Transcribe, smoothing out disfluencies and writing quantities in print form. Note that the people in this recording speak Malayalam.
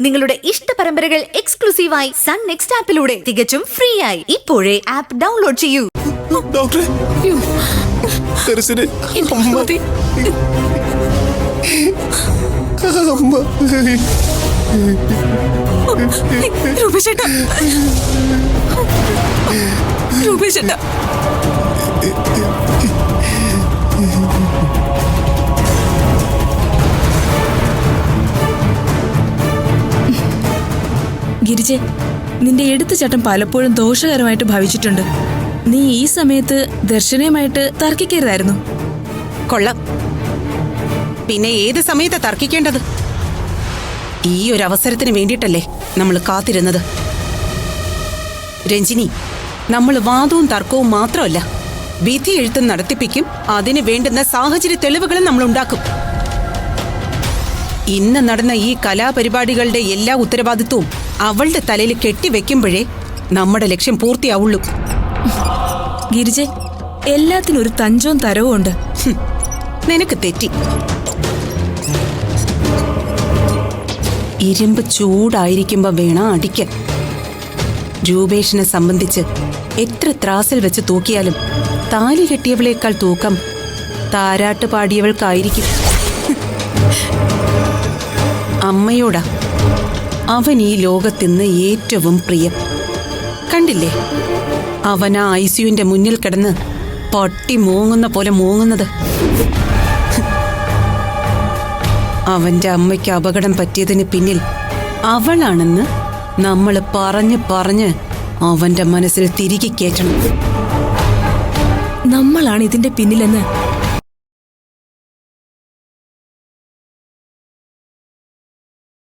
നിങ്ങളുടെ ഇഷ്ട പരമ്പരകൾ എക്സ്ക്ലൂസീവായി സൺ നെക്സ്റ്റ് ആപ്പിലൂടെ തികച്ചും ഫ്രീ ആയി ഇപ്പോഴേ ആപ്പ് ഡൗൺലോഡ് ചെയ്യൂ. ഡോക്ടറെ ഗിരിജെ, നിന്റെ എടുത്തുചാട്ടം പലപ്പോഴും ദോഷകരമായിട്ട് ഭവിച്ചിട്ടുണ്ട്. നീ ഈ സമയത്ത് ദർശനയുമായിട്ട് തർക്കിക്കരുതായിരുന്നു. കൊള്ളാം. പിന്നെ ഏത് സമയത്താ തർക്കിക്കേണ്ടത്? ഈ ഒരു അവസരത്തിന് വേണ്ടിയിട്ടല്ലേ നമ്മൾ കാത്തിരുന്നത്. രഞ്ജിനി, നമ്മൾ വാദവും തർക്കവും മാത്രമല്ല, വിധി എഴുത്തും നടത്തിപ്പിക്കും. അതിന് വേണ്ടുന്ന സാഹചര്യ തെളിവുകളും നമ്മൾ ഉണ്ടാക്കും. ഇന്ന് നടന്ന ഈ കലാപരിപാടികളുടെ എല്ലാ ഉത്തരവാദിത്വവും അവളുടെ തലയിൽ കെട്ടിവെക്കുമ്പോഴേ നമ്മുടെ ലക്ഷ്യം പൂർത്തിയാവുള്ളൂ. ഗിരിജെ, എല്ലാത്തിനും ഒരു തഞ്ചവും തരവും ഉണ്ട്. നിനക്ക് തെറ്റി. ഇരുമ്പ് ചൂടായിരിക്കുമ്പോ വേണം അടിക്കാൻ. രൂപേഷിനെ സംബന്ധിച്ച് എത്ര ത്രാസിൽ വെച്ച് തൂക്കിയാലും താലി കെട്ടിയവളേക്കാൾ തൂക്കം താരാട്ട് പാടിയവൾക്കായിരിക്കും. അമ്മയോടാ അവൻ ഈ ലോകത്തിന്ന് ഏറ്റവും പ്രിയം. കണ്ടില്ലേ അവൻ ആ ഐസിയുവിന്റെ മുന്നിൽ കിടന്ന് പട്ടി മൂങ്ങുന്ന പോലെ മൂങ്ങുന്നത്. അവന്റെ അമ്മയ്ക്ക് അപകടം പറ്റിയതിന് പിന്നിൽ അവളാണെന്ന് നമ്മൾ പറഞ്ഞ് അവന്റെ മനസ്സിൽ തിരികെ കയറ്റണം. നമ്മളാണ് ഇതിന്റെ പിന്നിലെന്ന്